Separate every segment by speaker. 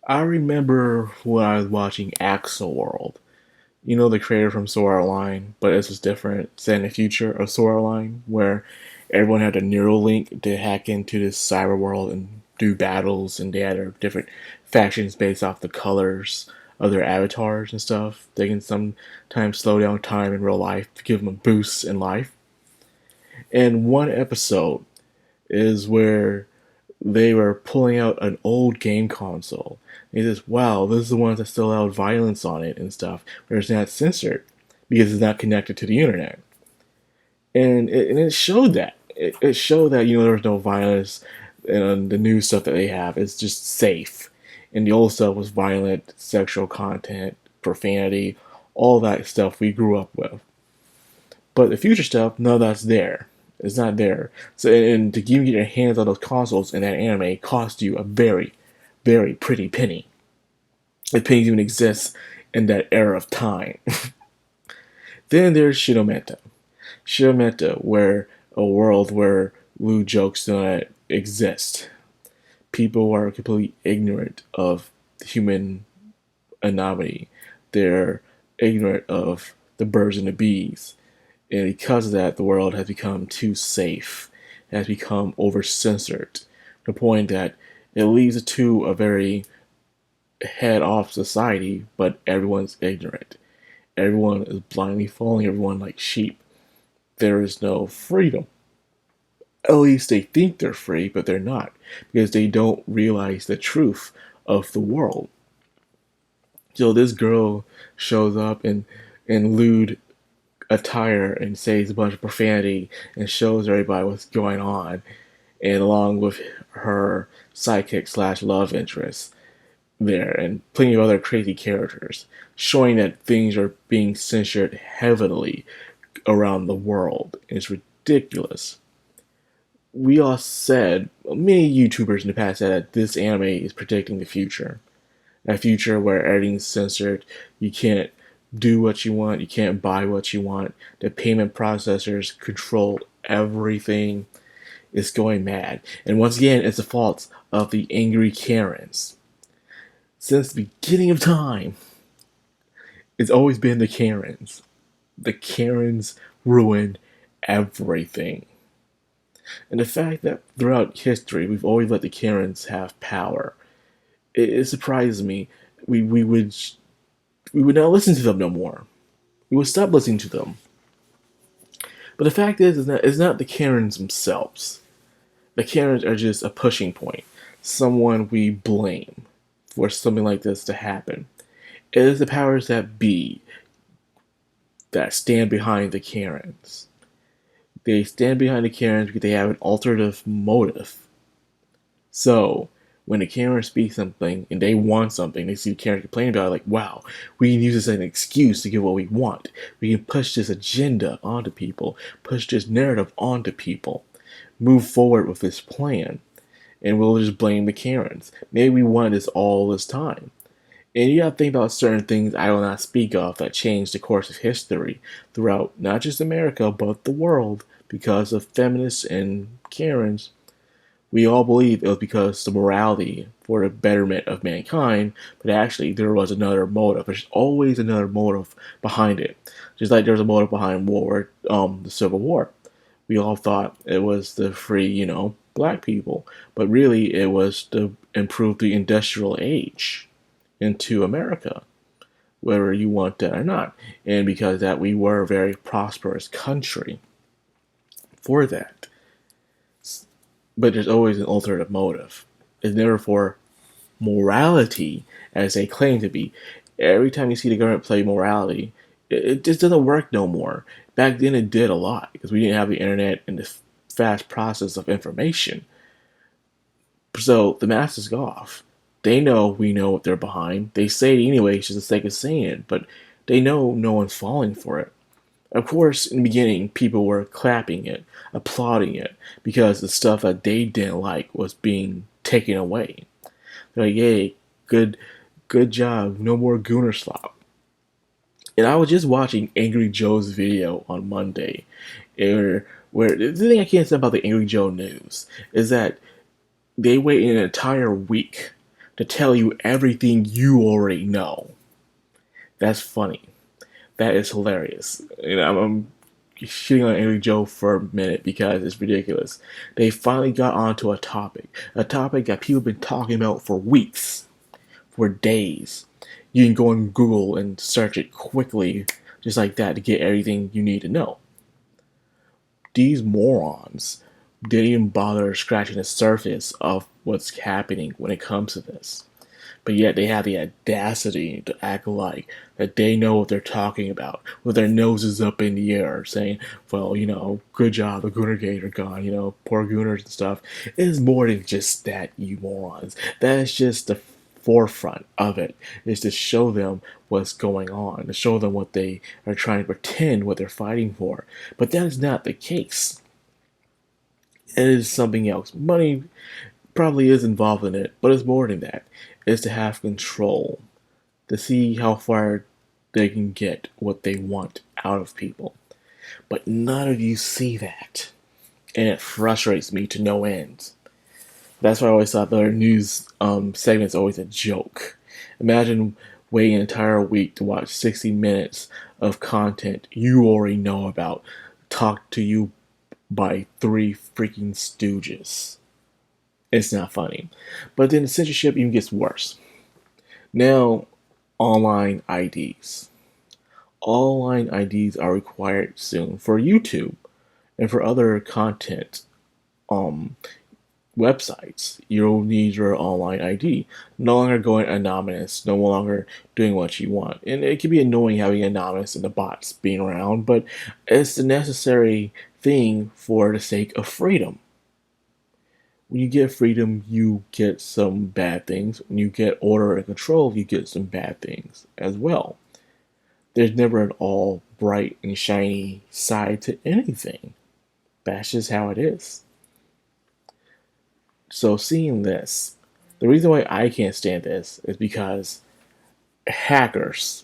Speaker 1: I remember when I was watching Axel World. You know the creator from Sword Art Online, but this was different. Set in the future of Sword Art Online, where everyone had a neural link to hack into this cyber world and do battles, and they had their different factions based off the colors of their avatars and stuff. They can sometimes slow down time in real life to give them a boost in life. And one episode is where they were pulling out an old game console. And he says, wow, this is the ones that still allowed violence on it and stuff, where it's not censored because it's not connected to the internet. And it showed that. It showed that, there was no violence, and the new stuff that they have is just safe. And the old stuff was violent, sexual content, profanity, all that stuff we grew up with. But the future stuff, none of that's there. It's not there. So, and to even get your hands on those consoles in that anime cost you a very, very pretty penny. If pennies even exist in that era of time. Then there's Shinometa. Shinometa, where a world where lewd jokes do not exist. People are completely ignorant of human anonymity. They're ignorant of the birds and the bees. And because of that, the world has become too safe. It has become over censored to the point that it leads to a very head off society, but everyone's ignorant. Everyone is blindly following everyone like sheep. There is no freedom. At least they think they're free, but they're not, because they don't realize the truth of the world. So this girl shows up in lewd attire and says a bunch of profanity and shows everybody what's going on, and along with her sidekick slash love interest there, and plenty of other crazy characters, showing that things are being censored heavily around the world. It's ridiculous. We all said, many YouTubers in the past said that this anime is predicting the future. A future where everything's censored, you can't do what you want, you can't buy what you want, the payment processors control everything. It's going mad. And once again, it's the fault of the angry Karens. Since the beginning of time, it's always been the Karens. The Karens ruined everything. And the fact that throughout history, we've always let the Karens have power, it surprises me. We would not listen to them no more. We would stop listening to them. But the fact is that it's not the Karens themselves. The Karens are just a pushing point, someone we blame for something like this to happen. It is the powers that be that stand behind the Karens. They stand behind the Karens because they have an alternative motive. So, when the Karen speaks something and they want something, they see the Karen complaining about it, like, wow, we can use this as an excuse to get what we want. We can push this agenda onto people, push this narrative onto people, move forward with this plan, and we'll just blame the Karens. Maybe we wanted this all this time. And you gotta think about certain things I will not speak of that changed the course of history throughout not just America, but the world because of feminists and Karens. We all believe it was because the morality for the betterment of mankind, but actually there was another motive. There's always another motive behind it. Just like there's a motive behind the Civil War. We all thought it was to free, black people, but really it was to improve the industrial age into America, whether you want that or not. And because that we were a very prosperous country for that. But there's always an alternative motive. It's never for morality as they claim to be. Every time you see the government play morality, it just doesn't work no more. Back then it did a lot because we didn't have the internet and the fast process of information. So the mask is off. They know we know what they're behind. They say it anyway just for the sake of saying it, but they know no one's falling for it. Of course, in the beginning, people were clapping it, applauding it, because the stuff that they didn't like was being taken away. They're like, "Yay, good job, no more Gooner slop." And I was just watching Angry Joe's video on Monday, where the thing I can't say about the Angry Joe news is that they wait an entire week to tell you everything you already know. That's funny. That is hilarious. I'm shitting on Angry Joe for a minute because it's ridiculous. They finally got onto a topic that people have been talking about for weeks, for days. You can go on Google and search it quickly, just like that, to get everything you need to know. These morons didn't even bother scratching the surface of what's happening when it comes to this. But yet they have the audacity to act like that they know what they're talking about, with their noses up in the air, saying, well, good job, the Gooner Gate are gone, poor Gooners and stuff. It is more than just that, you morons. That is just the forefront of it, is to show them what's going on, to show them what they are trying to pretend what they're fighting for. But that is not the case. It is something else. Money probably is involved in it, but it's more than that. It's to have control, to see how far they can get what they want out of people. But none of you see that, and it frustrates me to no end. That's why I always thought their news segment's always a joke. Imagine waiting an entire week to watch 60 minutes of content you already know about, talked to you by three freaking stooges. It's not funny. But then the censorship even gets worse. Now, online IDs. Online IDs are required soon for YouTube and for other content websites. You'll need your online ID. No longer going anonymous, no longer doing what you want. And it can be annoying having anonymous and the bots being around, but it's the necessary thing for the sake of freedom. When you get freedom, you get some bad things. When you get order and control, you get some bad things as well. There's never an all bright and shiny side to anything. That's just how it is. So seeing this, the reason why I can't stand this is because hackers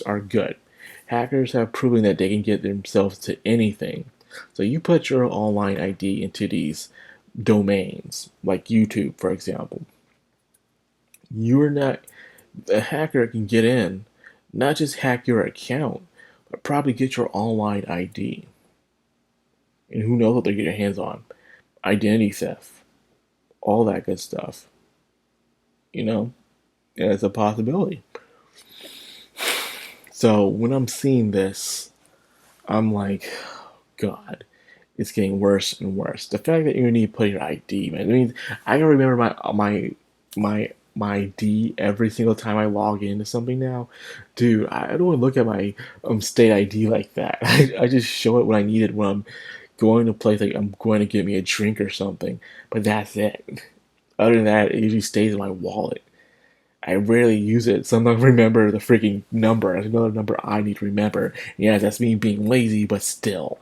Speaker 1: are good. Hackers have proven that they can get themselves to anything. So you put your online ID into these domains, like YouTube, for example. A hacker can get in, not just hack your account, but probably get your online ID. And who knows what they get their hands on? Identity theft, all that good stuff. It's a possibility. So when I'm seeing this, I'm like, God, it's getting worse and worse. The fact that you need to put your ID, man. I mean, I can remember my ID every single time I log into something now. Dude, I don't want to look at my state ID like that. I just show it when I need it when I'm going to a place like I'm going to get me a drink or something. But that's it. Other than that, it usually stays in my wallet. I rarely use it. Sometimes I remember the freaking number. That's another number I need to remember. Yeah, that's me being lazy, but still.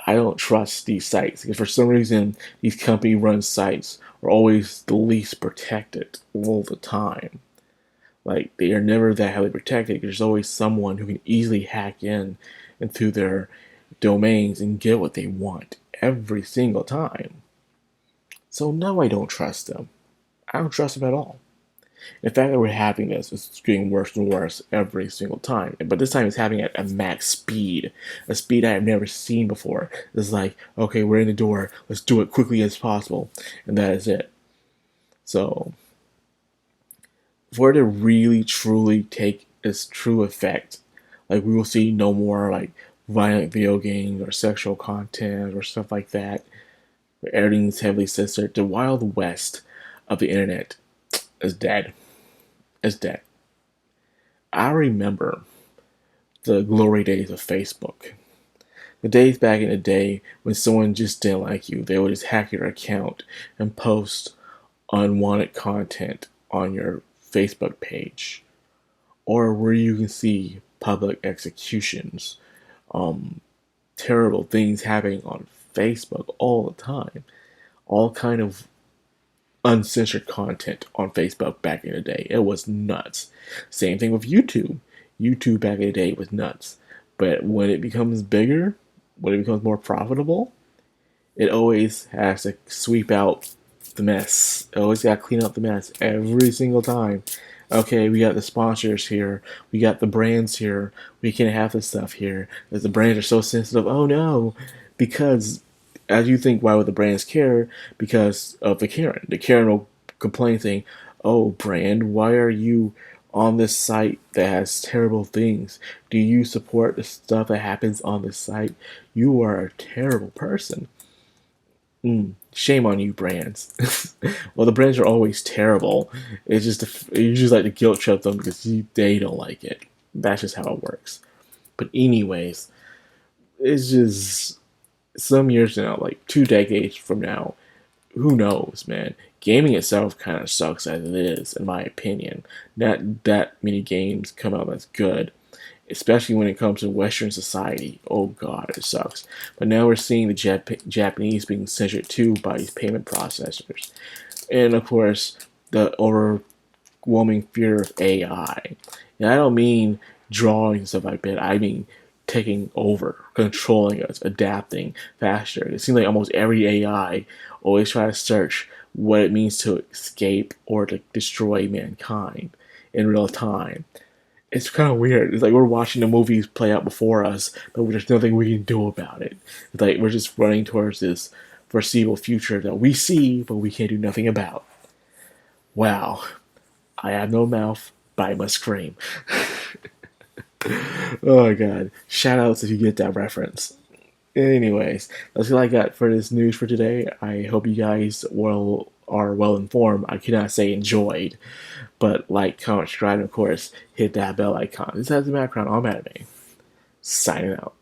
Speaker 1: I don't trust these sites because for some reason these company-run sites are always the least protected all the time. Like they are never that heavily protected. There's always someone who can easily hack in into their domains and get what they want every single time. So no, I don't trust them. I don't trust them at all. The fact that we're having this is getting worse and worse every single time. But this time it's happening at a max speed. A speed I have never seen before. It's like, okay, we're in the door. Let's do it quickly as possible. And that is it. So, for it to really, truly take its true effect, like we will see no more like violent video games or sexual content or stuff like that, where everything's heavily censored. The Wild West of the internet is dead. It's dead. I remember the glory days of Facebook. The days back in the day when someone just didn't like you, they would just hack your account and post unwanted content on your Facebook page. Or where you can see public executions, terrible things happening on Facebook all the time. All kind of uncensored content on Facebook back in the day. It was nuts. Same thing with YouTube. YouTube back in the day was nuts. But when it becomes bigger, when it becomes more profitable, it always has to sweep out the mess. Always gotta clean up the mess every single time. Okay, we got the sponsors here. We got the brands here. We can't have this stuff here. Because the brands are so sensitive. Oh no. Because, as you think, why would the brands care? Because of the Karen. The Karen will complain saying, oh, brand, why are you on this site that has terrible things? Do you support the stuff that happens on this site? You are a terrible person. Shame on you, brands. Well, the brands are always terrible. It's just you just like to guilt trip them because they don't like it. That's just how it works. But anyways, it's just some years now, like 2 decades from now, who knows, man? Gaming itself kind of sucks as it is, in my opinion. Not that many games come out that's good, especially when it comes to Western society. Oh god, it sucks. But now we're seeing the Japanese being censored too by these payment processors. And of course, the overwhelming fear of AI. And I don't mean drawing and stuff like that. I mean taking over, controlling us, adapting faster. It seems like almost every AI always try to search what it means to escape or to destroy mankind in real time. It's kind of weird. It's like we're watching the movies play out before us, but there's nothing we can do about it. It's like we're just running towards this foreseeable future that we see, but we can't do nothing about. Wow. I have no mouth, but I must scream. Oh my god. Shout outs if you get that reference. Anyways, that's all I got for this news for today. I hope you guys are well informed. I cannot say enjoyed, but like, comment, subscribe, and of course, hit that bell icon. This has the background on Anime. Signing out.